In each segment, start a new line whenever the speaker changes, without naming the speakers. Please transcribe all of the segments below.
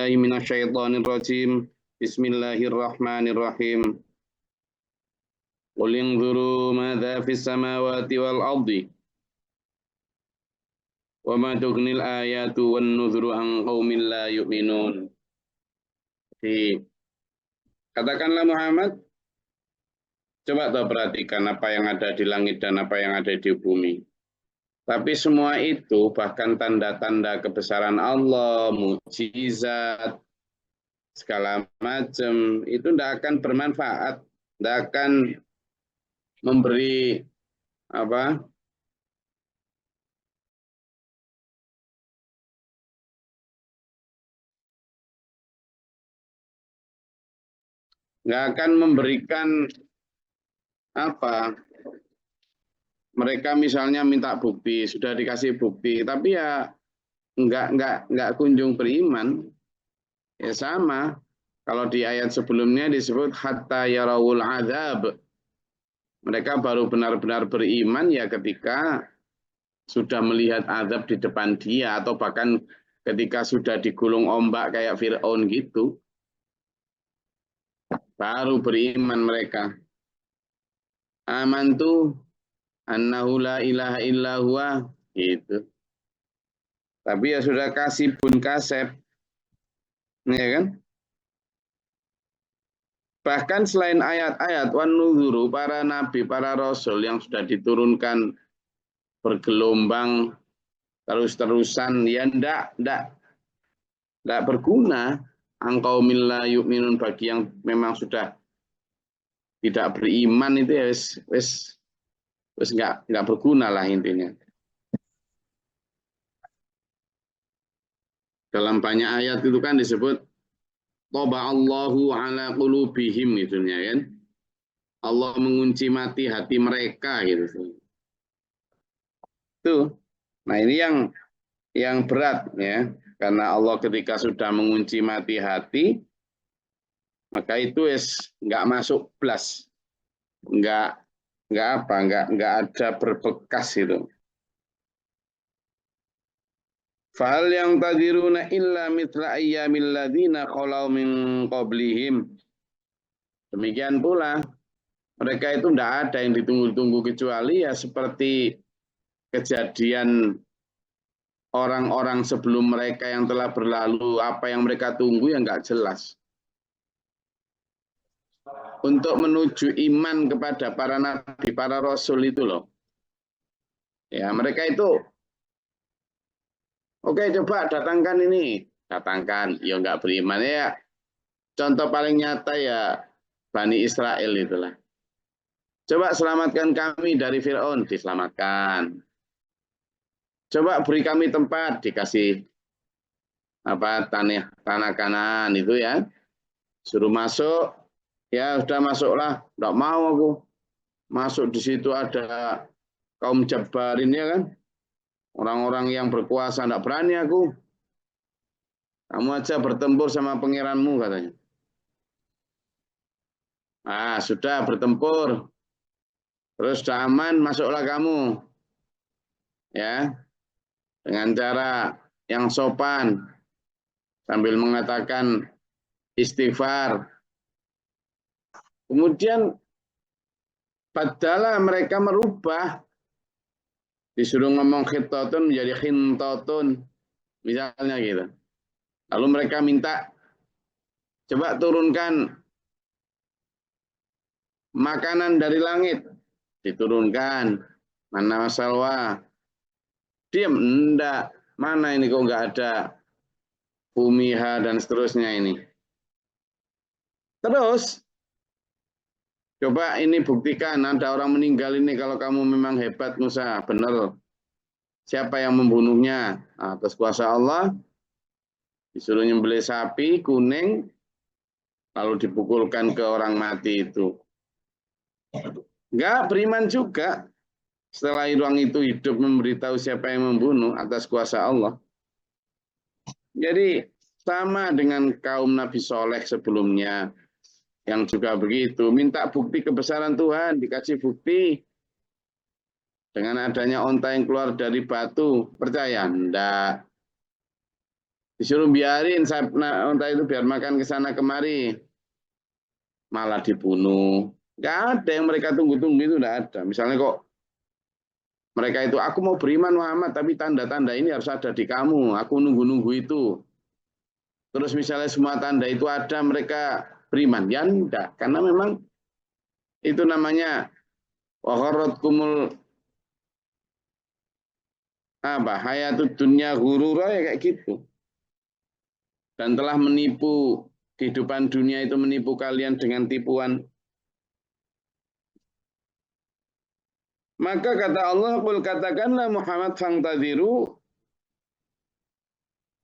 billahi minasyaitonir rajim. Bismillahirrahmanirrahim. Qul inzuru madza fis samawati wal ardi. Wa ma tughnil ayatu wan nuzuru an qaumin la yu'minun. Jadi, katakanlah Muhammad, coba toh perhatikan apa yang ada di langit dan apa yang ada di bumi. Tapi semua itu, bahkan tanda-tanda kebesaran Allah, mukjizat, segala macam, itu tidak akan bermanfaat, tidak akan memberi apa? Nggak akan memberikan apa? Mereka misalnya minta bukti, sudah dikasih bukti, tapi ya nggak kunjung beriman. Ya sama. Kalau di ayat sebelumnya disebut hatta yarawul adzab. Mereka baru benar-benar beriman ya ketika sudah melihat azab di depan dia, atau bahkan ketika sudah digulung ombak kayak Fir'aun gitu. Baru beriman mereka. Amantu annahu la ilaha illa huwa gitu. Tapi ya sudah kasih bun kasep. Ya kan? Bahkan selain ayat-ayat wan nuzuru, para nabi, para rasul yang sudah diturunkan bergelombang terus-terusan, ya ndak berguna. Angkau milla yu'minun, bagi yang memang sudah tidak beriman itu ya wis nggak berguna lah intinya. Dalam banyak ayat itu kan disebut Toba Allahu ala qulubihim gitu ya kan. Allah mengunci mati hati mereka gitu. Tuh. Nah, ini yang berat ya. Karena Allah ketika sudah mengunci mati hati, maka itu nggak masuk blas. Nggak ada berbekas itu. Fahal yang tadiruna illa mithla ayyamil ladzina khalau min qablihim. Demikian pula mereka itu tidak ada yang ditunggu-tunggu kecuali ya seperti kejadian orang-orang sebelum mereka yang telah berlalu. Apa yang mereka tunggu yang nggak jelas. Untuk menuju iman kepada para nabi, para rasul itu loh. Ya, mereka itu oke, coba datangkan ini. Datangkan, ya nggak beriman ya. Contoh paling nyata ya Bani Israel itulah. Coba selamatkan kami dari Fir'aun, diselamatkan. Coba beri kami tempat, dikasih tanah kanan itu ya. Suruh masuk, ya sudah masuklah. Nggak mau aku. Masuk di situ ada kaum Jabbarin ya kan. Orang-orang yang berkuasa, nggak berani aku. Kamu aja bertempur sama pangeranmu katanya. Ah, sudah bertempur. Terus sudah aman, masuklah kamu. Ya. Dengan cara yang sopan. Sambil mengatakan istighfar. Kemudian padahal mereka merubah. Disuruh ngomong khitotun menjadi khintotun. Misalnya gitu. Lalu mereka minta, coba turunkan makanan dari langit. Diturunkan. Mana masalah? Diam, enggak. Mana ini kok enggak ada bumiha dan seterusnya ini. Terus, coba ini buktikan ada orang meninggal ini kalau kamu memang hebat Musa, benar. Siapa yang membunuhnya? Atas kuasa Allah, disuruh nyembelih sapi kuning, lalu dipukulkan ke orang mati itu. Enggak, beriman juga. Setelah orang itu hidup memberitahu siapa yang membunuh atas kuasa Allah. Jadi sama dengan kaum Nabi Soleh sebelumnya yang juga begitu. Minta bukti kebesaran Tuhan, dikasih bukti. Dengan adanya onta yang keluar dari batu, percaya? Enggak. Disuruh biarin unta itu biar makan ke sana kemari, malah dibunuh. Nggak ada yang mereka tunggu-tunggu, itu nggak ada. Misalnya kok mereka itu, aku mau beriman Muhammad, tapi tanda-tanda ini harus ada di kamu. Aku nunggu-nunggu itu. Terus misalnya semua tanda itu ada, mereka beriman. Ya enggak, karena memang itu namanya kumul apa hayatud dunya ghurura, ya kayak gitu. Dan telah menipu kehidupan dunia itu, menipu kalian dengan tipuan. Maka kata Allah, qul katakanlah Muhammad fangtadiru,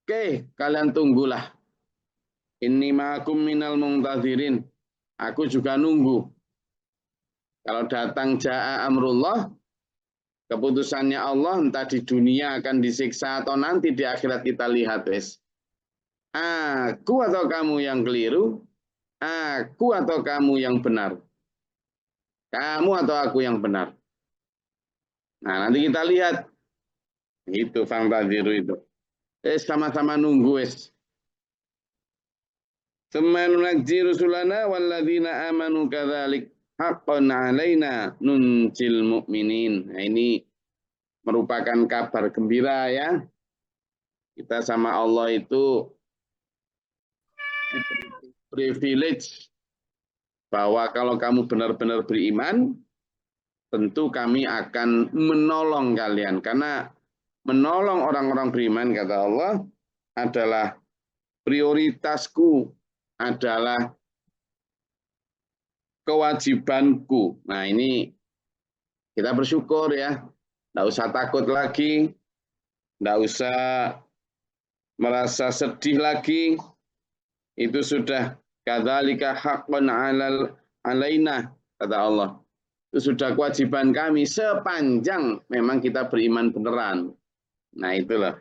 oke, kalian tunggulah. Inni ma'akum minal muntadirin. Aku juga nunggu. Kalau datang ja'a amrullah, keputusannya Allah, entah di dunia akan disiksa atau nanti di akhirat kita lihat, wes. Aku atau kamu yang keliru, aku atau kamu yang benar. Kamu atau aku yang benar. Nah, nanti kita lihat. Itu fangtadiru itu. Sama-sama nunggu, wes. Tsumma nunajji rusulana walladzina amanu kadzalik haqqan 'alaina nunjil mu'minin. Nah, ini merupakan kabar gembira ya. Kita sama Allah itu privilege bahwa kalau kamu benar-benar beriman, tentu kami akan menolong kalian. Karena menolong orang-orang beriman, kata Allah, adalah prioritasku, adalah kewajibanku. Nah, ini kita bersyukur ya. Tidak usah takut lagi, tidak usah merasa sedih lagi. Itu sudah kadzalika haqqan 'alaina, kata Allah. Itu sudah kewajiban kami sepanjang memang kita beriman beneran. Nah, itulah.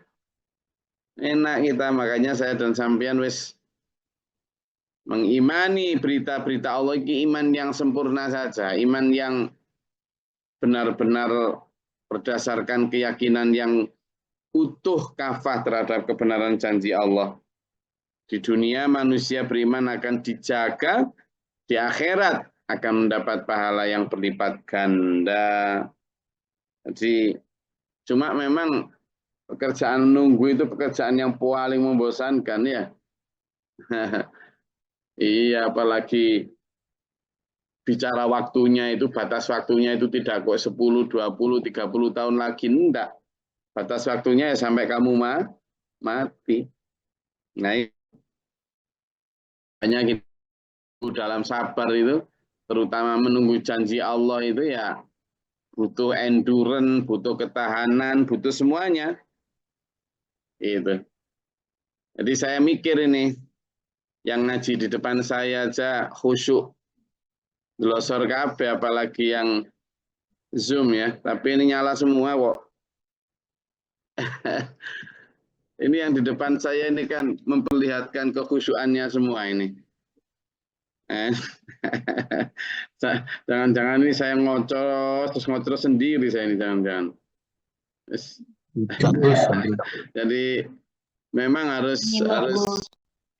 Enak kita, makanya saya dan sampean wis mengimani berita-berita Allah, ini iman yang sempurna saja, iman yang benar-benar berdasarkan keyakinan yang utuh kafah terhadap kebenaran janji Allah. Di dunia manusia beriman akan dijaga, di akhirat akan mendapat pahala yang berlipat ganda. Jadi cuma memang pekerjaan nunggu itu pekerjaan yang paling membosankan ya. Iya, apalagi bicara waktunya itu, batas waktunya itu tidak kok 10, 20, 30 tahun lagi, enggak. Batas waktunya ya sampai kamu mati. Nah, hanya gitu dalam sabar itu, terutama menunggu janji Allah itu ya butuh endurance, butuh ketahanan, butuh semuanya. Itu. Jadi saya mikir ini, yang ngaji di depan saya aja khusyuk, glosor kabeh, apalagi yang Zoom ya. Tapi ini nyala semua kok. Ini yang di depan saya ini kan memperlihatkan kekhusyuannya semua ini. Jangan-jangan ini saya ngocos sendiri saya ini, jangan-jangan. Jadi memang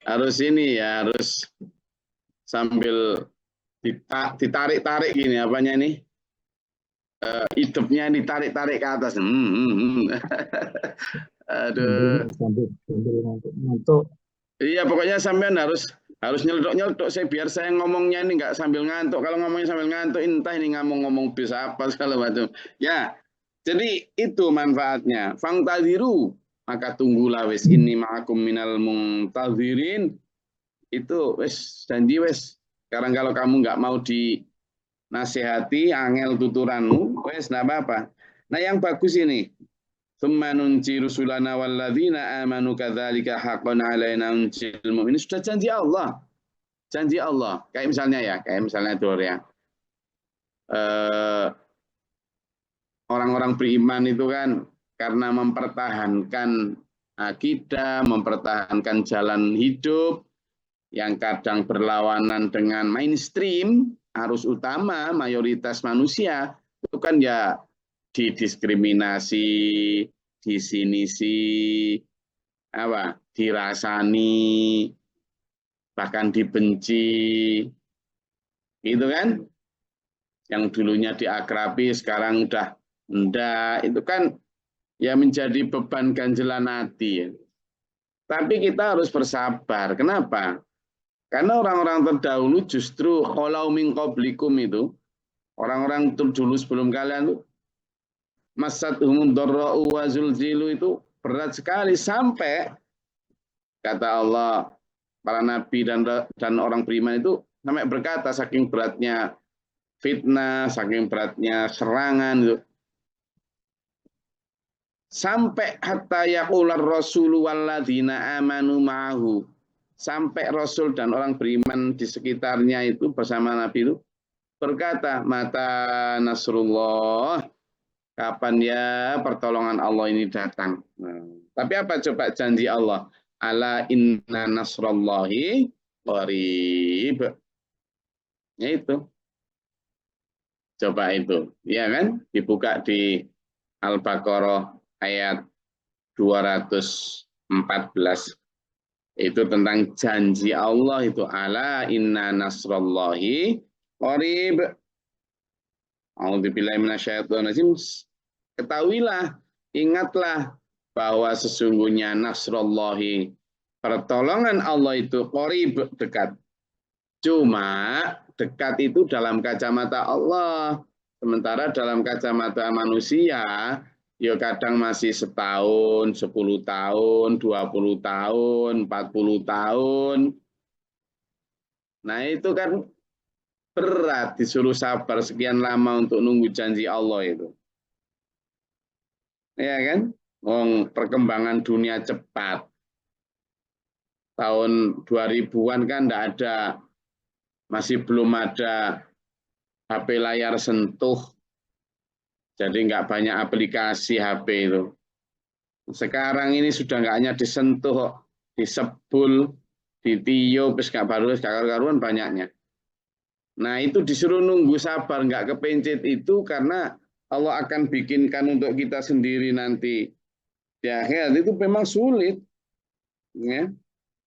harus ini ya, harus sambil ditarik-tarik gini, apanya nih? Hidupnya ditarik-tarik ke atas. Aduh. Iya, pokoknya sampean harus nyeletuk-nyeletuk saya, biar saya ngomongnya ini nggak sambil ngantuk. Kalau ngomongnya sambil ngantuk, entah ini ngomong bisa apa segala macam. Ya, jadi itu manfaatnya. Fangtadiru, maka tunggulah wes, ini ma'akum minal muntadirin. Itu wes janji wes. Sekarang kalau kamu nggak mau dinasehati, angel tuturanmu, wes nggak apa-apa. Nah, yang bagus ini, tsumma nunji rusulana walladzina amanu kadzalika haqqan 'alaina nunjil mu'minin. Sudah janji Allah. Janji Allah. Kayak misalnya ya, Dor ya. Orang-orang beriman itu kan karena mempertahankan akidah, mempertahankan jalan hidup yang kadang berlawanan dengan mainstream, arus utama mayoritas manusia, itu kan ya didiskriminasi, disinisi, apa dirasani, bahkan dibenci, gitu kan? Yang dulunya diakrabi sekarang udah enggak, itu kan ya menjadi beban ganjelan hati. Tapi kita harus bersabar. Kenapa? Karena orang-orang terdahulu justru kholau min qablikum itu, orang-orang terdahulu sebelum kalian itu, masad humud dharra'u wa zulzilu itu berat sekali sampai kata Allah para nabi dan orang beriman itu sampai berkata saking beratnya fitnah, saking beratnya serangan itu. Sampai hatta yaqular rasulu walladzina amanu ma'ahu. Sampai Rasul dan orang beriman di sekitarnya itu bersama Nabi itu berkata, mata Nasrullah, kapan ya pertolongan Allah ini datang. Nah, tapi apa coba janji Allah? Ala inna nasrallahi qarib. Ya itu. Coba itu. Ya kan? Dibuka di Al-Baqarah ayat 214. Itu tentang janji Allah itu. Ala inna nasrallahi qarib. A'udzubillahi minasyaitonirrajim. Ketahuilah, ingatlah bahwa sesungguhnya nasrallahi, pertolongan Allah itu qarib, dekat. Cuma dekat itu dalam kacamata Allah. Sementara dalam kacamata manusia, ya kadang masih setahun, 10 tahun, 20 tahun, 40 tahun. Nah itu kan berat disuruh sabar sekian lama untuk nunggu janji Allah itu. Ya kan? Perkembangan dunia cepat. Tahun 2000-an kan enggak ada, masih belum ada HP layar sentuh. Jadi enggak banyak aplikasi HP itu. Sekarang ini sudah enggak hanya disentuh, disebul, ditiup, enggak baru karuan banyaknya. Nah itu disuruh nunggu sabar, enggak kepencet itu karena Allah akan bikinkan untuk kita sendiri nanti di akhirat itu memang sulit, ya,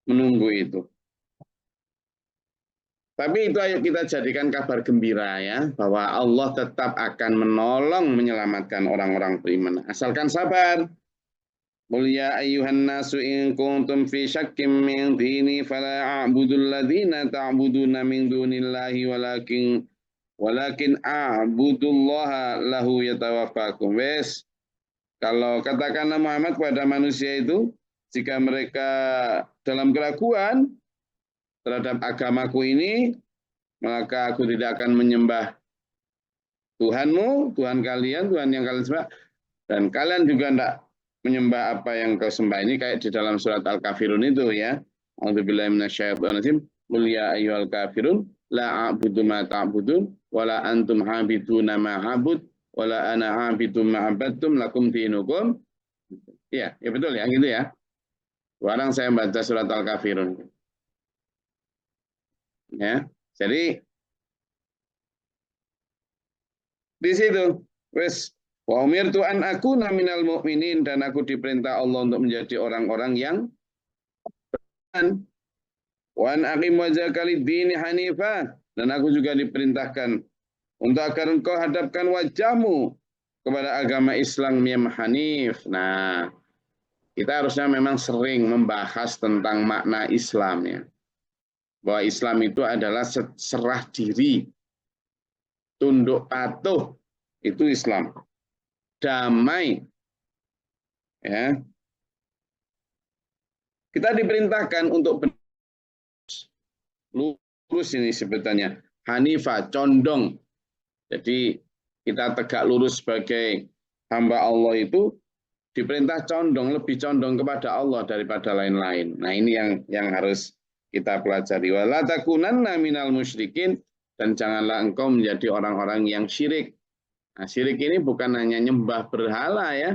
menunggu itu. Tapi itu ayo kita jadikan kabar gembira ya, bahwa Allah tetap akan menolong menyelamatkan orang-orang beriman. Asalkan sabar. Qul ya ayyuhan nasu in kuntum fi syakkim min dini fala a'budul ladzina ta'buduna min dunillahi walakin a'budullaha lahu yatawaffakum. Wes, kalau katakanlah Muhammad kepada manusia itu, jika mereka dalam keraguan terhadap agamaku ini, maka aku tidak akan menyembah Tuhanmu, Tuhan kalian, Tuhan yang kalian sembah, dan kalian juga tidak menyembah apa yang kau sembah. Ini kayak di dalam surat Al-Kafirun itu ya. A'udzubillahi minasyaitonirrajim. Qul ya ayyuhal kafirun la a'budu ma ta'budun wala antum habiduna ma a'bud wala ana habidu ma abadtum lakum dinukum. Ya, ya betul ya, gitu ya. Sekarang saya baca surat Al-Kafirun. Ya. Jadi di situ wes wa umirtu an akuna minal mu'minin, dan aku diperintah Allah untuk menjadi orang-orang yang beriman. Wa an aqim wajhaka lid-dini hanifah, dan aku juga diperintahkan untuk agar engkau hadapkan wajahmu kepada agama Islam yang hanif. Nah, kita harusnya memang sering membahas tentang makna Islam ya. Bahwa Islam itu adalah serah diri, tunduk patuh, itu Islam. Damai, ya. Kita diperintahkan untuk lurus ini sebetulnya. Hanifah, condong. Jadi kita tegak lurus sebagai hamba Allah itu diperintah condong, lebih condong kepada Allah daripada lain-lain. Nah ini yang harus kita pelajari. Wala takunanna minal musyrikin, dan janganlah engkau menjadi orang-orang yang syirik. Nah, syirik ini bukan hanya nyembah berhala ya,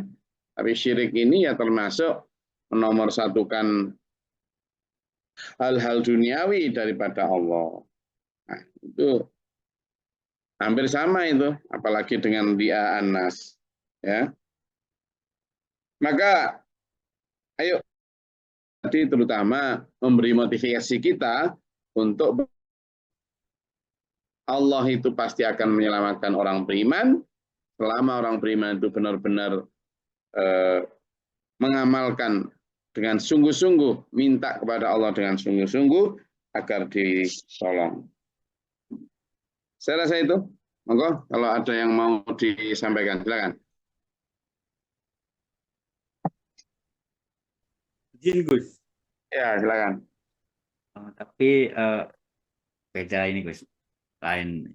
tapi syirik ini ya termasuk menomorsatukan hal-hal duniawi daripada Allah. Nah, itu hampir sama itu, apalagi dengan dia Anas. Ya. Maka, ayo tadi terutama memberi motivasi kita untuk Allah itu pasti akan menyelamatkan orang beriman selama orang beriman itu benar-benar mengamalkan dengan sungguh-sungguh, minta kepada Allah dengan sungguh-sungguh agar ditolong. Saya rasa itu. Monggo kalau ada yang mau disampaikan, silakan.
Izin Gus.
Ya, silakan.
Tapi beda ini Gus. Lain.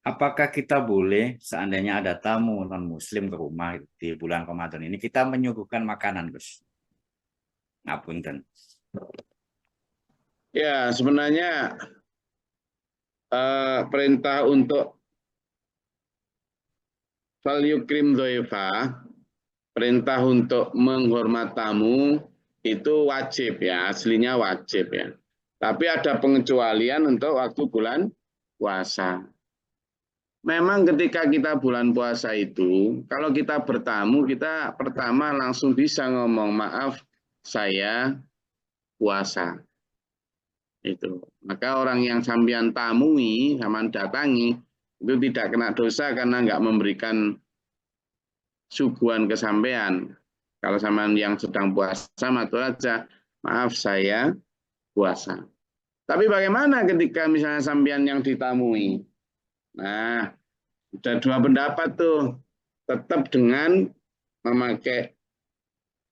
Apakah kita boleh seandainya ada tamu non-muslim ke rumah di bulan Ramadan ini, kita menyuguhkan makanan Gus? Ngapunten.
Ya, sebenarnya perintah untuk fal yukrim dhaifa, perintah untuk menghormat tamu itu wajib ya, aslinya wajib ya. Tapi ada pengecualian untuk waktu bulan puasa. Memang ketika kita bulan puasa itu, kalau kita bertamu, kita pertama langsung bisa ngomong, maaf saya puasa. Itu. Maka orang yang sampean tamui, sampean datangi, itu tidak kena dosa karena nggak memberikan suguhan ke sampean. Kalau sampean yang sedang puasa, matur aja, maaf saya puasa. Tapi bagaimana ketika misalnya sampean yang ditamui? Nah, ada dua pendapat tuh. Tetap dengan memakai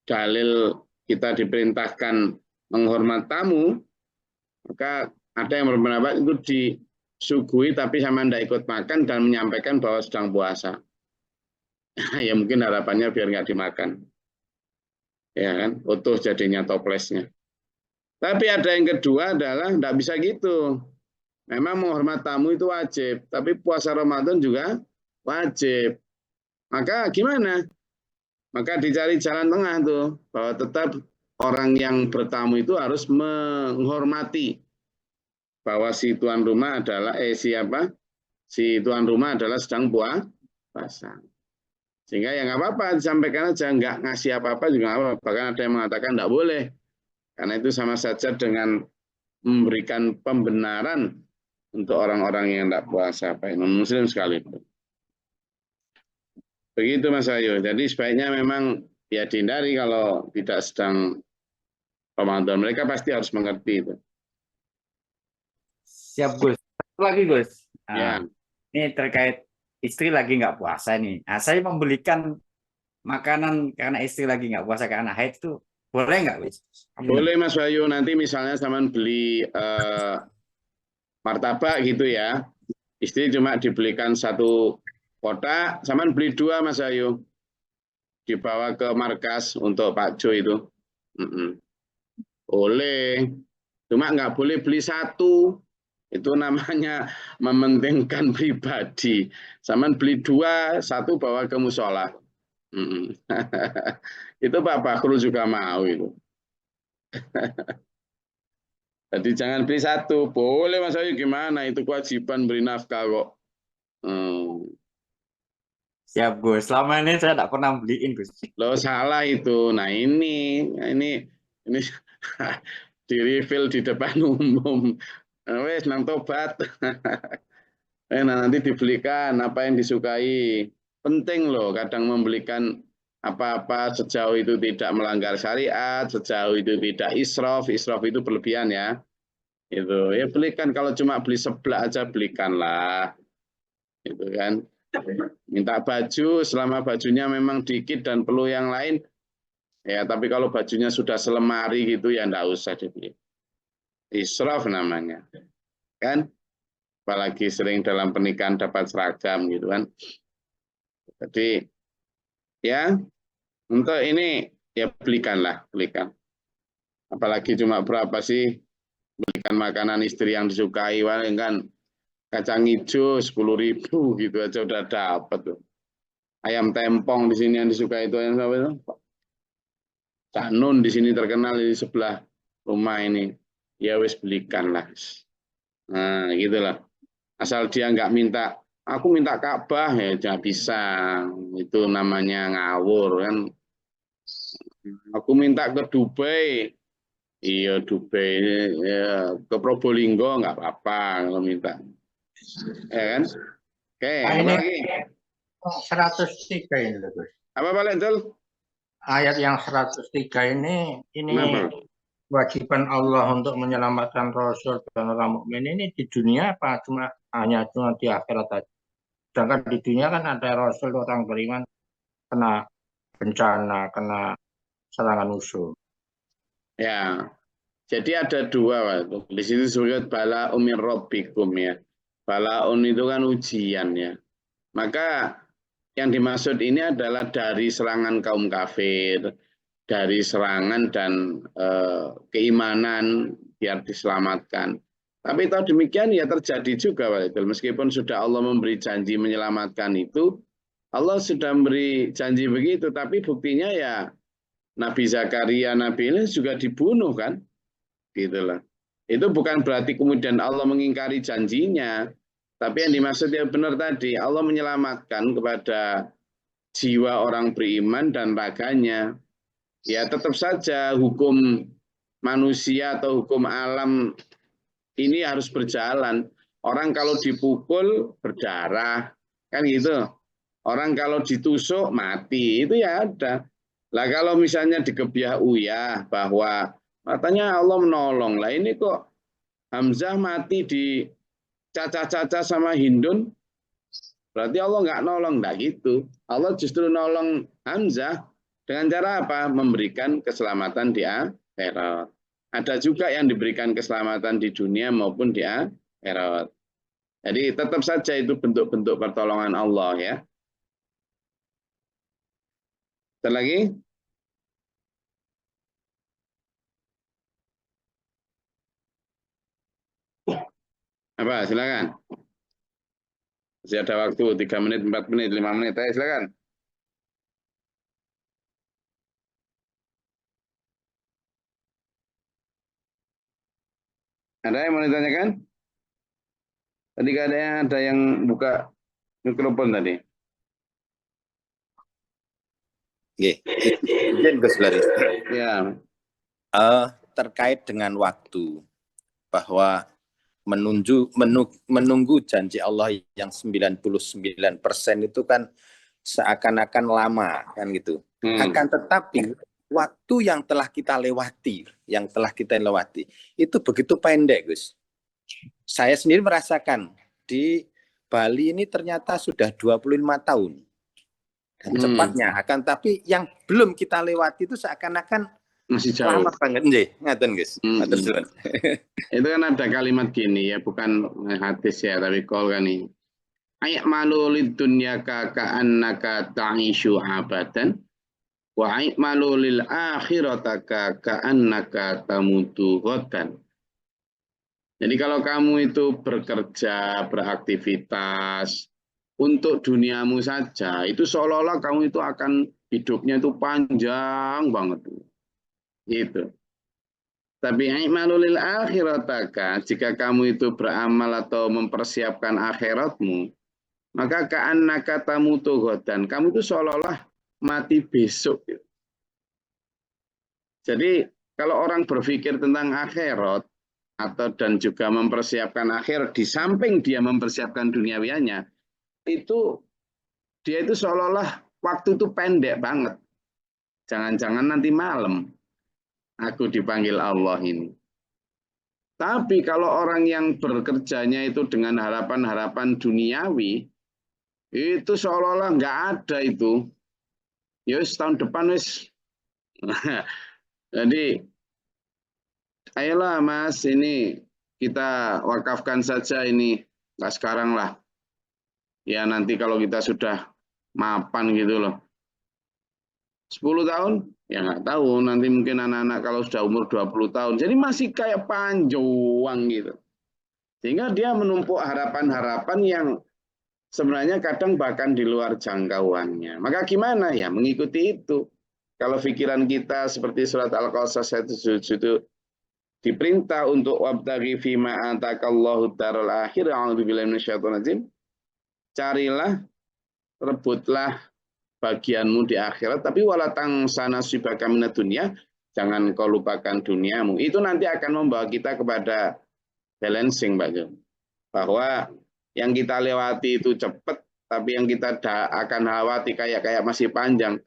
dalil kita diperintahkan menghormat tamu, maka ada yang berpendapat itu disuguhi tapi sama tidak ikut makan dan menyampaikan bahwa sedang puasa. Ya mungkin harapannya biar nggak dimakan. Ya kan, utuh jadinya toplesnya. Tapi ada yang kedua adalah tidak bisa gitu. Memang menghormat tamu itu wajib, tapi puasa Ramadan juga wajib. Maka gimana? Maka dicari jalan tengah tuh, bahwa tetap orang yang bertamu itu harus menghormati bahwa si tuan rumah adalah si tuan rumah adalah sedang puasa. Sehingga ya nggak apa-apa, disampaikan aja, nggak ngasih apa-apa juga nggak apa-apa. Bahkan ada yang mengatakan nggak boleh, karena itu sama saja dengan memberikan pembenaran untuk orang-orang yang tidak puasa, baik non-muslim sekalipun. Begitu Mas Ayu. Jadi sebaiknya memang ya dihindari kalau tidak sedang Ramadan. Mereka pasti harus mengerti itu.
Siap Gus. Satu lagi Gus.
Ya.
Ini terkait istri lagi nggak puasa nih. Nah, saya membelikan makanan karena istri lagi nggak puasa karena haid itu boleh nggak Gus?
Boleh Mas Bayu. Nanti misalnya sama beli martabak gitu ya. Istri cuma dibelikan satu kotak, sama beli dua Mas Bayu. Dibawa ke markas untuk Pak Jo itu. Boleh. Cuma nggak boleh beli satu. Itu namanya mementingkan pribadi. Sama beli dua, satu bawa ke musola. Itu Pak Bakrul juga mau itu. Jadi jangan beli satu. Boleh Mas Ayu, gimana? Itu kewajiban beri nafkah kok.
Siap Gus. Selama ini saya tidak pernah beliin Gus.
Loh salah itu. Nah ini di refill di depan umum. Wes nang tobat. Nanti dibelikan apa yang disukai. Penting loh kadang membelikan apa-apa sejauh itu tidak melanggar syariat, sejauh itu tidak israf. Israf itu berlebihan ya. Itu ya belikan, kalau cuma beli seblak aja belikanlah. Itu kan. Minta baju selama bajunya memang dikit dan perlu yang lain. Ya, tapi kalau bajunya sudah selemari gitu ya enggak usah dibeli. Israf namanya. Kan? Apalagi sering dalam pernikahan dapat seragam gitu kan. Jadi ya untuk ini ya belikanlah, belikan. Apalagi cuma berapa sih belikan makanan istri yang disukai kan kacang hijau 10.000 gitu aja udah dapat tuh. Ayam tempong di sini yang disukai itu ayam apa itu? Cak Nun di sini terkenal di sebelah rumah ini. Ya wis belikan lah. Nah gitulah. Asal dia nggak minta, aku minta Ka'bah ya nggak bisa. Itu namanya ngawur kan. Aku minta ke Dubai. Iya, Dubai. Ya, ke Probolinggo nggak apa-apa kalau minta. Ya kan? Oke,
Nah,
apa
ini
lagi?
103 ini, Gus.
Apa Pak Lentul?
Ayat yang 103 ini
Kenapa?
kewajiban Allah untuk menyelamatkan Rasul dan orang mukmin ini di dunia apa cuma di akhirat aja. Sedangkan di dunia kan ada Rasul orang beriman kena bencana, kena serangan musuh.
Ya, jadi ada dua Pak. Di situ disebut bala umir robbikum ya. Balaun itu kan ujian ya. Maka yang dimaksud ini adalah dari serangan kaum kafir, dari serangan dan keimanan biar diselamatkan. Tapi tahu demikian ya terjadi juga Pak Idul. Meskipun sudah Allah memberi janji menyelamatkan itu, Allah sudah memberi janji begitu, tapi buktinya ya Nabi Zakaria, Nabi ini juga dibunuh kan, gitulah. Itu bukan berarti kemudian Allah mengingkari janjinya, tapi yang dimaksud ya benar tadi, Allah menyelamatkan kepada jiwa orang beriman dan raganya. Ya tetap saja hukum manusia atau hukum alam ini harus berjalan. Orang kalau dipukul berdarah, kan gitu. Orang kalau ditusuk mati, itu ya ada. Lah kalau misalnya digebyah uyah bahwa katanya Allah menolong. Lah ini kok Hamzah mati di caca-caca sama Hindun, berarti Allah nggak nolong, nggak gitu. Allah justru nolong Hamzah dengan cara apa? Memberikan keselamatan di akhirat. Ada juga yang diberikan keselamatan di dunia maupun di akhirat. Jadi tetap saja itu bentuk-bentuk pertolongan Allah ya. Ada lagi? Apa? Silakan. Masih ada waktu 3 menit, 4 menit, 5 menit. Ayo silakan. Ada yang mau ditanyakan? Tadi ada yang buka mikrofon tadi.
Izin Gus Laris.
Ya.
Terkait dengan waktu, bahwa menunggu janji Allah yang 99% itu kan seakan-akan lama kan gitu. Akan tetapi waktu yang telah kita lewati itu begitu pendek, Gus. Saya sendiri merasakan di Bali ini ternyata sudah 25 tahun. Dan cepatnya, akan tapi yang belum kita lewati itu seakan-akan
masih jauh.
Lama banget nggih, ngaten Gus.
Itu kan ada kalimat gini ya, bukan hadis ya, tapi kol kan ini. Ay'malu lid dunya ka'annaka ta'ishu abadan wa ay'malu lil akhirataka ka'annaka tamutu ghadan. Jadi kalau kamu itu bekerja, beraktivitas untuk duniamu saja, itu seolah-olah kamu itu akan hidupnya itu panjang banget. Gitu. Tapi aimalul akhirataka, jika kamu itu beramal atau mempersiapkan akhiratmu, maka ka'annaka tamutu ghadan, kamu itu seolah-olah mati besok. Jadi kalau orang berpikir tentang akhirat atau dan juga mempersiapkan akhirat di samping dia mempersiapkan duniawianya, itu dia itu seolah-olah waktu itu pendek banget. Jangan-jangan nanti malam aku dipanggil Allah ini. Tapi kalau orang yang bekerjanya itu dengan harapan-harapan duniawi, itu seolah-olah nggak ada itu. Ya tahun depan wis. Jadi, ayolah Mas, ini kita wakafkan saja ini. Nggak sekarang lah. Ya nanti kalau kita sudah mapan gitu loh. 10 tahun? Ya nggak tahu, nanti mungkin anak-anak kalau sudah umur 20 tahun. Jadi masih kayak panjang gitu. Sehingga dia menumpuk harapan-harapan yang sebenarnya kadang bahkan di luar jangkauannya. Maka gimana ya mengikuti itu. Kalau pikiran kita seperti surat Al-Qasas itu diperintah untuk wabtaghi fima atakallahu darul akhir, a'udzubillahi minasyaitonir rajim. Carilah, rebutlah bagianmu di akhirat, tapi walatang sana sibaka minad dunya, jangan kau lupakan duniamu. Itu nanti akan membawa kita kepada balancing, Pak Jo. Bahwa yang kita lewati itu cepat, tapi yang kita akan lewati kayak masih panjang.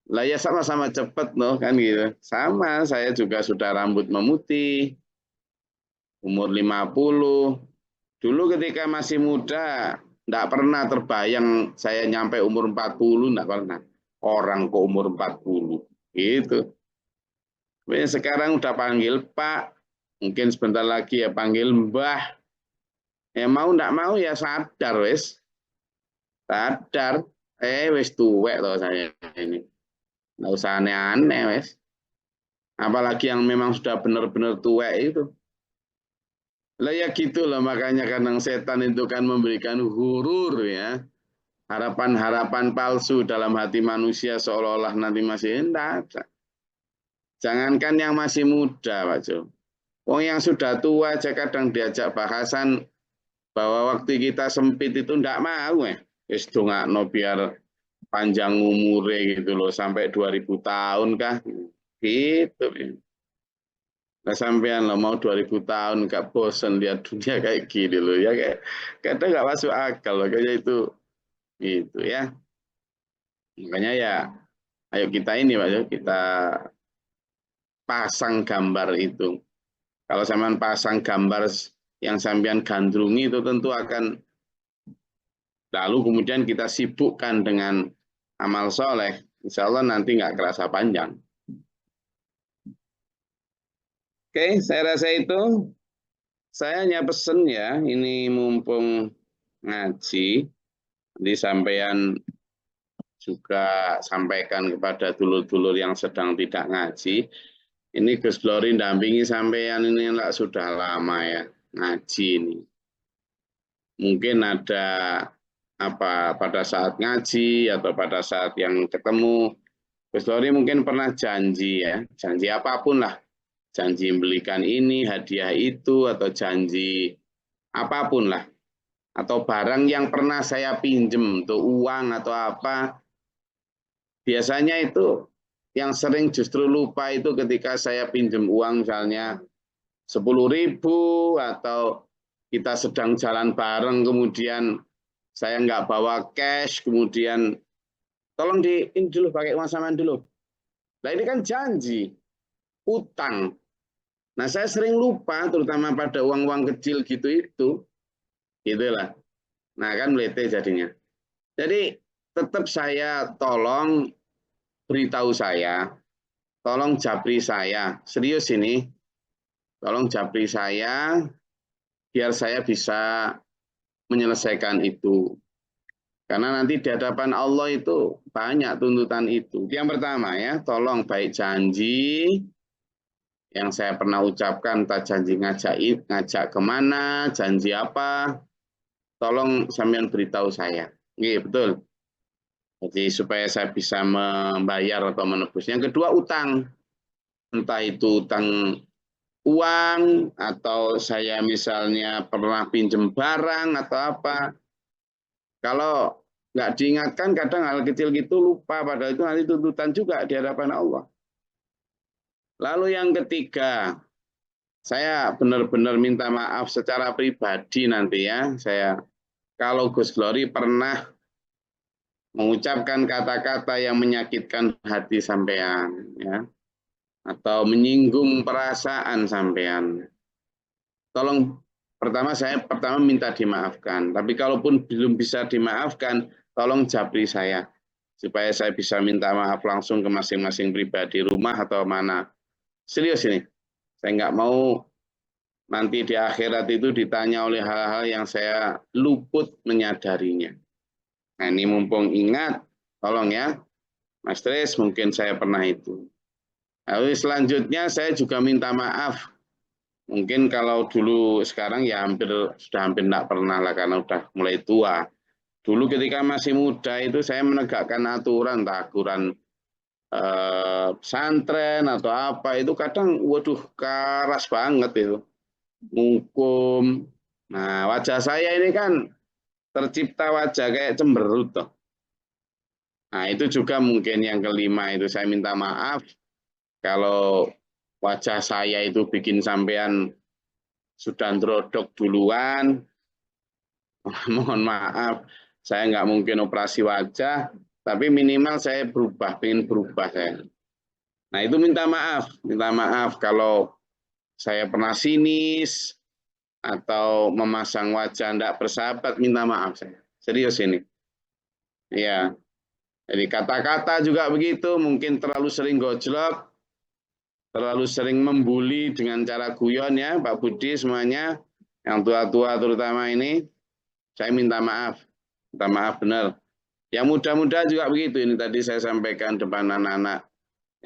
Lah ya sama-sama cepat loh kan gitu. Sama, saya juga sudah rambut memutih, umur 50. Dulu ketika masih muda, enggak pernah terbayang saya nyampe umur 40, enggak pernah. Orang kok umur 40, gitu. Sekarang udah panggil Pak, mungkin sebentar lagi ya panggil Mbah. Ya mau enggak mau ya sadar wes. Sadar, wes tuwek loh saya ini. Enggak usah aneh-aneh wes. Apalagi yang memang sudah benar-benar tuwek itu. Lah ya gitu loh, makanya kadang setan itu kan memberikan hurur ya. Harapan-harapan palsu dalam hati manusia seolah-olah nanti masih enggak ada. Jangankan yang masih muda, Pak Jo. Wong yang sudah tua aja kadang diajak bahasan bahwa waktu kita sempit itu enggak mau ya. Wis dongakno biar panjang umure gitu loh, sampai 2000 tahun kah? Gitu ya. Nah sampean lo mau 2000 tahun nggak bosan lihat dunia kayak gini loh ya, kayak kadang nggak masuk akal loh kayak itu gitu ya. Makanya ya ayo kita ini Pak, kita pasang gambar itu. Kalau sampean pasang gambar yang sampean gandrungi itu tentu akan, lalu kemudian kita sibukkan dengan amal soleh, insya Allah nanti nggak kerasa panjang. Oke, saya rasa itu. Saya hanya pesen ya, ini mumpung ngaji, nanti sampean juga sampaikan kepada dulur-dulur yang sedang tidak ngaji. Ini Gus Glory dampingi sampean ini enggak sudah lama ya ngaji ini. Mungkin ada apa pada saat ngaji atau pada saat yang ketemu, Gus Glory mungkin pernah janji ya, janji apapun lah. Janji membelikan ini, hadiah itu, atau janji apapun lah. Atau barang yang pernah saya pinjem, untuk uang atau apa. Biasanya itu yang sering justru lupa itu ketika saya pinjem uang misalnya 10.000 atau kita sedang jalan bareng kemudian saya nggak bawa cash, kemudian tolong ini dulu pakai uang samaan dulu. Nah ini kan janji, utang. Nah, saya sering lupa, terutama pada uang-uang kecil gitulah. Nah, kan melete jadinya. Jadi, tetap saya tolong beritahu saya, tolong japri saya, serius ini, tolong japri saya, biar saya bisa menyelesaikan itu. Karena nanti di hadapan Allah itu banyak tuntutan itu. Yang pertama ya, tolong baik janji, yang saya pernah ucapkan, entah janji ngajak kemana, janji apa, tolong sampean beritahu saya. Iya, betul. Jadi supaya saya bisa membayar atau menebus. Yang kedua, utang. Entah itu utang uang, atau saya misalnya pernah pinjem barang atau apa. Kalau nggak diingatkan, kadang hal kecil gitu lupa, padahal itu nanti tuntutan juga di hadapan Allah. Lalu yang ketiga, saya benar-benar minta maaf secara pribadi nanti ya. Saya kalau Gus Glory pernah mengucapkan kata-kata yang menyakitkan hati sampean ya, atau menyinggung perasaan sampean. Tolong saya pertama minta dimaafkan. Tapi kalaupun belum bisa dimaafkan, tolong japri saya supaya saya bisa minta maaf langsung ke masing-masing pribadi, rumah atau mana. Serius ini, saya nggak mau nanti di akhirat itu ditanya oleh hal-hal yang saya luput menyadarinya. Nah ini mumpung ingat, tolong ya, Mas Tris, mungkin saya pernah itu. Lalu selanjutnya saya juga minta maaf. Mungkin kalau dulu, sekarang ya sudah hampir tidak pernah lah karena udah mulai tua. Dulu ketika masih muda itu saya menegakkan aturan, aturan pesantren atau apa itu kadang waduh keras banget itu hukum. Nah wajah saya ini kan tercipta wajah kayak cemberut toh. Nah, itu juga mungkin yang kelima itu saya minta maaf kalau wajah saya itu bikin sampean sudah ndrodok duluan. Mohon maaf, saya nggak mungkin operasi wajah, tapi minimal saya berubah, pengen berubah saya. Nah, itu minta maaf kalau saya pernah sinis atau memasang wajah tidak bersahabat, minta maaf saya. Serius ini. Ya. Jadi kata-kata juga begitu, mungkin terlalu sering gojlok, terlalu sering membuli dengan cara guyon ya, Pak Budi semuanya, yang tua-tua terutama ini, saya minta maaf benar. Yang muda-muda juga begitu, ini tadi saya sampaikan depan anak-anak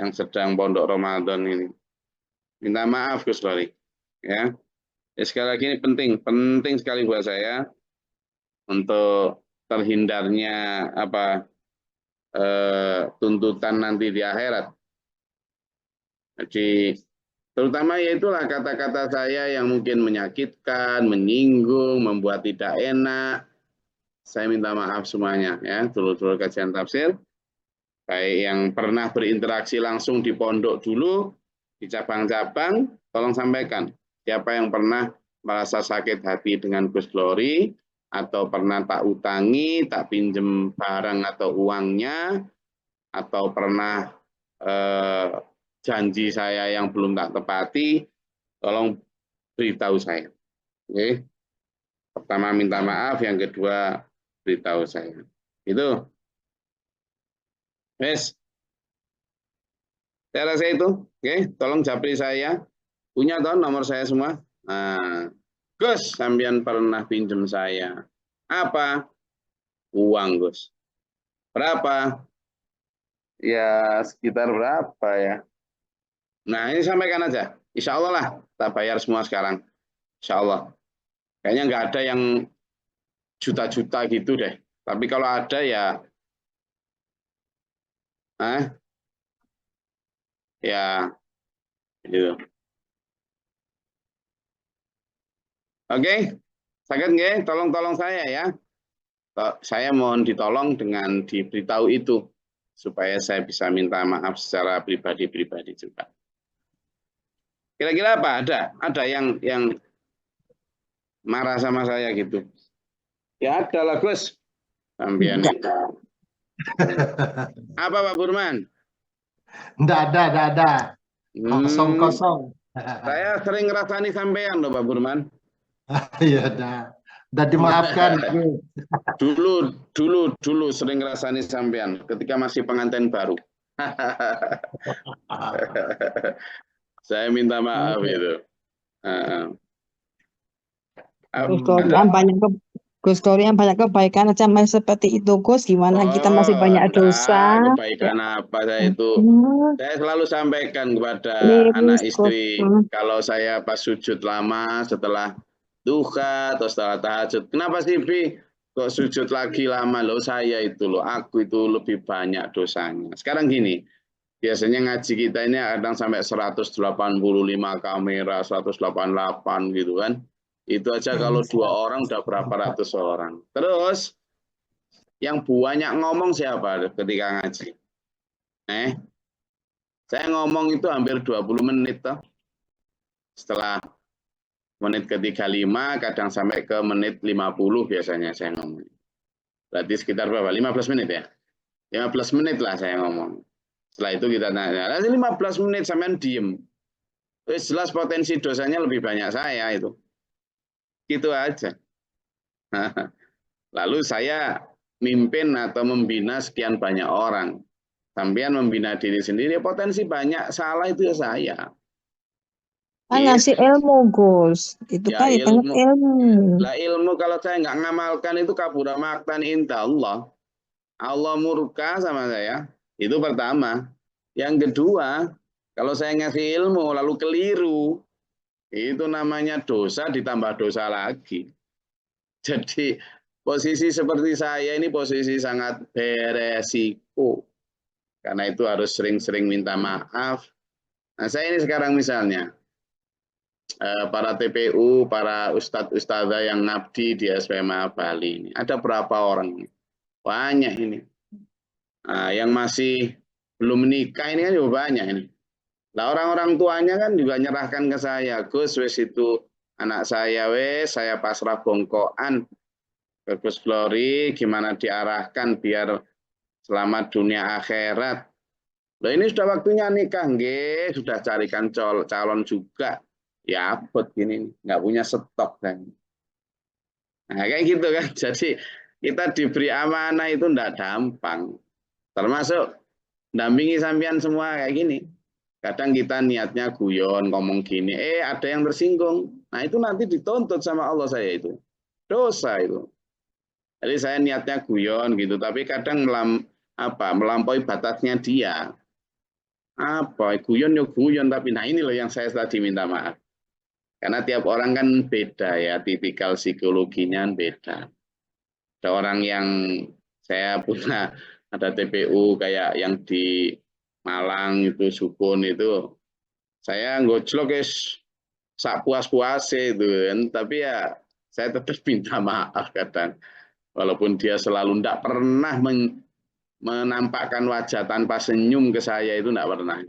yang sedang pondok Ramadan ini. Minta maaf Gus Lori. Ya. Sekali lagi ini penting sekali buat saya untuk terhindarnya tuntutan nanti di akhirat. Jadi terutama yaitulah kata-kata saya yang mungkin menyakitkan, menyinggung, membuat tidak enak. Saya minta maaf semuanya ya, dulur-dulur kajian tafsir. Baik yang pernah berinteraksi langsung di pondok dulu, di cabang-cabang, tolong sampaikan. Siapa yang pernah merasa sakit hati dengan Gus Lori, atau pernah tak utangi, tak pinjem barang atau uangnya, atau pernah janji saya yang belum tak tepati, tolong beritahu saya. Oke. Pertama minta maaf, yang kedua beritahu saya. Itu. Yes. Saya rasa itu. Oke, tolong japri saya. Punya toh nomor saya semua? Nah, Gus, sampean pernah pinjem saya. Apa? Uang, Gus. Berapa? Ya, sekitar berapa ya? Nah, ini sampaikan aja. Insya Allah lah, kita bayar semua sekarang. Insya Allah. Kayaknya nggak ada yang juta-juta gitu deh. Tapi kalau ada ya, ya, gitu. Oke, sakit nggak? Tolong saya ya. Saya mohon ditolong dengan diberitahu itu supaya saya bisa minta maaf secara pribadi-pribadi juga. Kira-kira apa? Ada yang marah sama saya gitu? Ya ada lah Gus. Sambian itu. Apa Pak Burman?
Enggak ada. Kosong.
Saya sering ngerasani sampean loh Pak Burman.
Iya, udah dimaafkan.
Dulu sering ngerasani sampean ketika masih pengantin baru. Saya minta maaf itu.
Gus Dori yang banyak kebaikan aja masih seperti itu Gus, gimana kita masih banyak dosa.
Kebaikan apa saya itu? Saya selalu sampaikan kepada anak istri kalau saya pas sujud lama setelah duha atau setelah tahajud, kenapa sih Bi kok sujud lagi lama? Loh saya itu loh, aku itu lebih banyak dosanya. Sekarang gini, biasanya ngaji kita ini kadang sampai 185 kamera, 188 gitu kan. Itu aja kalau 2 orang udah berapa ratus orang. Terus yang banyak ngomong siapa ketika ngaji? Saya ngomong itu hampir 20 menit toh. Setelah menit ke-35 kadang sampai ke menit 50 biasanya saya ngomong. Berarti sekitar berapa? 15 menit ya? 15 menit lah saya ngomong. Setelah itu kita tanya, 15 menit sampean diem. Jelas potensi dosanya lebih banyak saya itu. Gitu aja. Lalu saya mimpin atau membina sekian banyak orang. Sampean membina diri sendiri, potensi banyak salah itu ya saya.
Ngasih ilmu Gus, itu
ya,
kan ilmu.
Lah ilmu kalau saya nggak ngamalkan itu kabura maktan inta Allah. Allah murka sama saya. Itu pertama. Yang kedua, kalau saya ngasih ilmu lalu keliru, itu namanya dosa ditambah dosa lagi. Jadi posisi seperti saya ini posisi sangat beresiko. Karena itu harus sering-sering minta maaf. Nah saya ini sekarang misalnya, para TPU, para ustadz-ustadzah yang ngabdi di SPMA Bali ini. Ada berapa orang? Banyak ini. Nah, yang masih belum menikah ini kan juga banyak ini. Nah, orang-orang tuanya kan juga nyerahkan ke saya, Gus, wes itu anak saya, wes saya pasrah bongkoan ke Gus Flori, gimana diarahkan biar selamat dunia akhirat. Loh, ini sudah waktunya nikah, nggih, sudah carikan calon juga. Ya abot gini, nggak punya stok kan. Nah, kayak gitu kan. Jadi kita diberi amanah itu enggak gampang. Termasuk dampingi sampean semua kayak gini. Kadang kita niatnya guyon, ngomong gini, ada yang tersinggung. Nah, itu nanti dituntut sama Allah saya itu. Dosa itu. Jadi saya niatnya guyon gitu, tapi kadang melampaui batasnya dia. Apa guyon ya guyon, tapi nah ini loh yang saya tadi minta maaf. Karena tiap orang kan beda ya, tipikal psikologinya beda. Ada orang yang saya punya ada TPU kayak yang di Malang itu Sukun itu, saya ngojlok guys sak puas-puase itu kan, tapi ya saya tetap minta maaf kadang, walaupun dia selalu tidak pernah menampakkan wajah tanpa senyum ke saya, itu tidak pernah,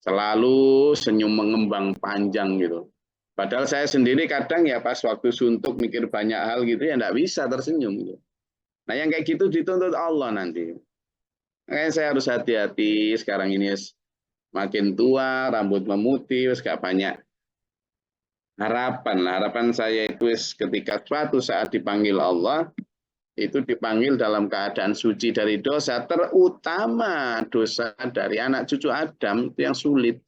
selalu senyum mengembang panjang gitu. Padahal saya sendiri kadang ya pas waktu suntuk mikir banyak hal gitu ya tidak bisa tersenyum gitu. Nah yang kayak gitu dituntut Allah nanti. Makanya saya harus hati-hati sekarang ini makin tua, rambut memutih, gak banyak harapan. Harapan saya itu ketika suatu saat dipanggil Allah, itu dipanggil dalam keadaan suci dari dosa, terutama dosa dari anak cucu Adam, itu yang sulit.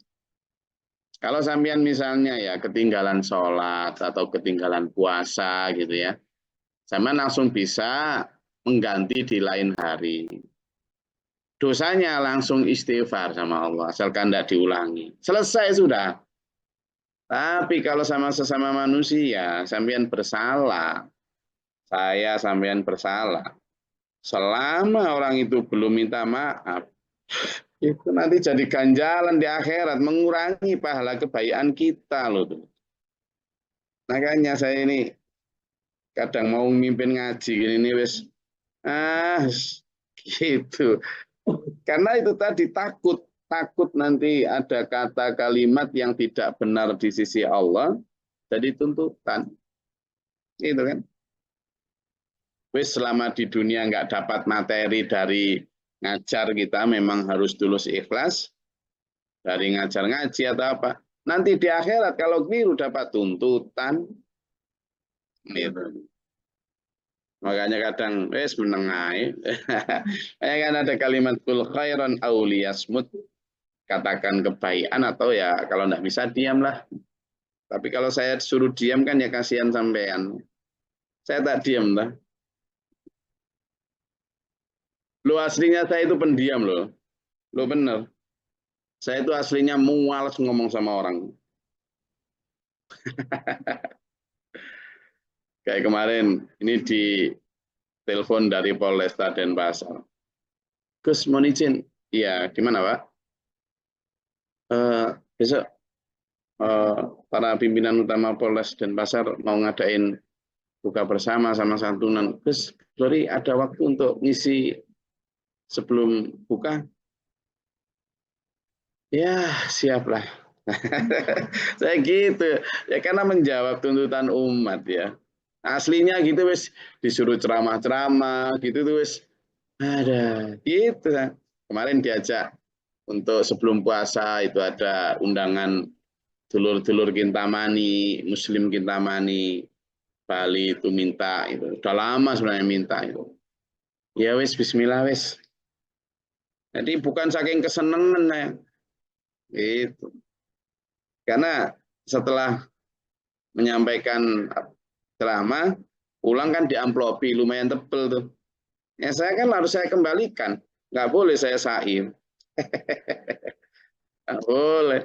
Kalau sampean misalnya ya ketinggalan sholat atau ketinggalan puasa gitu ya, sampean langsung bisa mengganti di lain hari. Dosanya langsung istighfar sama Allah, asalkan tidak diulangi. Selesai sudah. Tapi kalau sama sesama manusia, sampean bersalah, saya sampean bersalah. Selama orang itu belum minta maaf, itu nanti jadi ganjalan di akhirat, mengurangi pahala kebaikan kita loh. Makanya saya ini kadang mau mimpin ngaji gini wes gitu. Karena itu tadi takut nanti ada kata kalimat yang tidak benar di sisi Allah jadi tuntutan. Gitu kan. Wes selama di dunia nggak dapat materi dari ngajar, kita memang harus tulus ikhlas dari ngajar ngaji atau apa. Nanti di akhirat kalau keliru dapat tuntutan. Gitu. Makanya kadang wes menengai. Kayak kan ada kalimat kul khairan auliyasmut, katakan kebaikan atau ya kalau enggak bisa diamlah. Tapi kalau saya suruh diam kan ya kasihan sampean. Saya tak diam lah. Lo aslinya saya itu pendiam loh. Lo bener. Saya itu aslinya mualas ngomong sama orang. Kayak kemarin ini di telepon dari Polresta Denpasar. Gus mau izin. Iya, gimana Pak? Besok para pimpinan utama Polres Denpasar mau ngadain buka bersama sama santunan. Gus, Flori ada waktu untuk ngisi sebelum buka? Ya, siaplah. Saya gitu. Ya karena menjawab tuntutan umat ya. Aslinya gitu wes disuruh ceramah-ceramah gitu tuh wes. Ada gitu. Kemarin diajak untuk sebelum puasa itu ada undangan dulur-dulur Kintamani, Muslim Kintamani, Bali itu minta itu. Udah lama sebenarnya minta itu. Ya wes bismillah wes. Jadi bukan saking kesenangan ya. Itu. Karena setelah menyampaikan ceramah, pulang kan diamplopi lumayan tebel tuh. Ya saya kan harus saya kembalikan. Nggak boleh saya sair. Nggak boleh.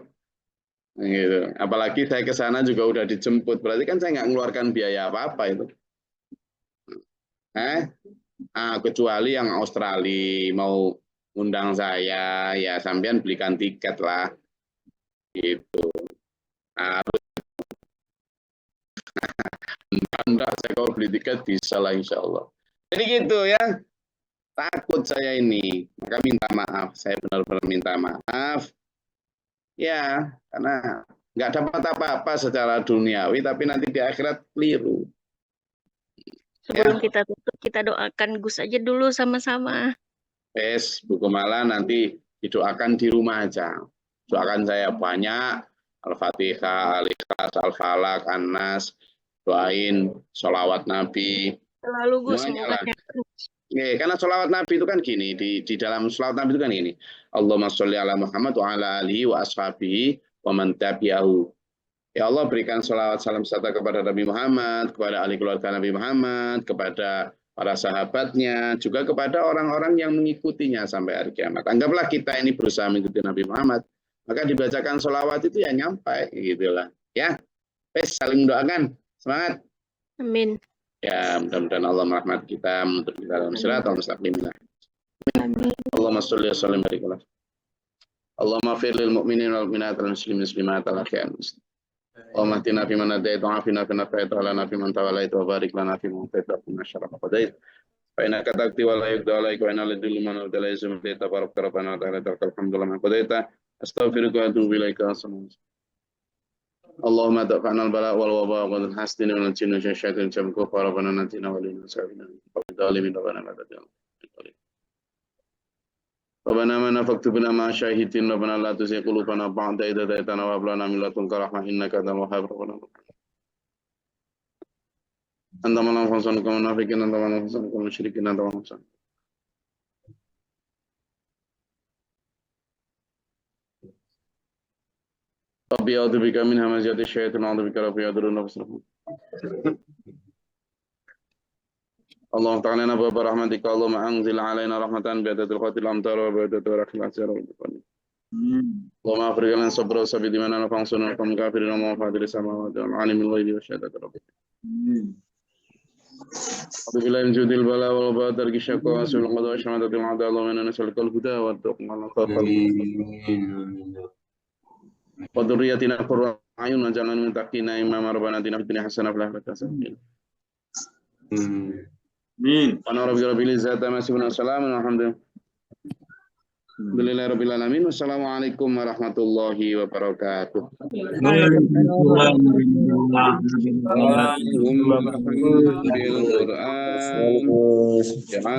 Gitu. Apalagi saya ke sana juga udah dijemput. Berarti kan saya nggak mengeluarkan biaya apa-apa itu. Kecuali yang Australia mau undang saya, ya sampean belikan tiket lah. Gitu. Harus enggak, saya kalau beli tiket bisa lah insya Allah. Jadi gitu ya. takut saya ini, maka minta maaf. Saya benar-benar minta maaf. Ya, karena nggak dapat apa-apa secara duniawi, tapi nanti di akhirat keliru.
Sebelum kita tutup, kita doakan Gus aja dulu sama-sama.
Bu Kumala nanti didoakan di rumah aja. Doakan saya banyak. Al-Fatihah, Al-Ikhlas, Al-Falaq, An-Nas. Doain sholawat Nabi.
Selalu Gus.
Karena sholawat Nabi itu kan gini. Di dalam sholawat Nabi itu kan gini. Allahumma sholli ala Muhammad wa ala alihi wa ashabihi wa man tabi'ahu. Ya Allah, berikan sholawat salam serta kepada Nabi Muhammad, kepada ahli keluarga Nabi Muhammad, kepada para sahabatnya, juga kepada orang-orang yang mengikutinya sampai hari kiamat. Anggaplah kita ini berusaha mengikuti Nabi Muhammad, maka dibacakan sholawat itu ya nyampai, gitulah. Ya, saling mendoakan, semangat.
Amin.
Ya, mudah-mudahan Allah merahmati kita, menuntut kita dalam siratal mustaqim.
Amin.
Allahumma sholli wa sallim barik Allah. Allahumma fir lil mu'minin wal mu'minat wal muslimin muslimat al akhiyan. Allahumma hdina fi man hadayt wa afina fi man afayt wa lana fi man tawallayt wa barik lana fi ma atayt wa qina syarra ma qadayt. Fa innaka taqdi wa la yuqda alayka wa inna lillahi man wa la yuzmu bi tabarak rabbana wa ta'ala alhamdulillah ma qadayta. Astaghfiruka wa atubu ilaika. Allahumma dafa'na al-bala wal waba wal hasdin wal jinni wa syaitan jamku fa rabbana natina wa lina sabina wa bidalimin rabbana la tadil. Rabbana man faktubna ma syahidin rabbana la tuzigh qulubana ba'da idh hadaytana wa hab lana min ladunka rahmah innaka antal wahhab rabbana anta man fansana kama nafikin anta man fansana kama musyrikin anta man fansana Rabbi a'udzu bika min hamazati syaitan wa a'udzu bika rabbi yadurun nafsuhu Allah ta'ala na baba rahmatika Allahumma anzil alaina rahmatan bi'adatil qatil amtar wa bi'adatil rakhil asir wa bi'adatil Allahumma afriq lana sabra wa sabit dimana fansuna kam kafirin wa fadil samawati wal alimil ghaibi wa syahadati rabbi Billahi min judil bala wal badar gishaqwa asul qada wa shamadatil ada Allahumma inna nas'aluka al-huda wa at-taqwa wa al-khawfa wa dhurriyyatina qurrata a'yun waj'alna min muttaqina imama rabbana atina fid dunya hasanah wa fil akhirati hasanah Amin. Wa rabbil izzati amma yasifun wa salamun alhamdulillahi rabbil alamin. Wassalamualaikum warahmatullahi wabarakatuh. Waalaikumsalam.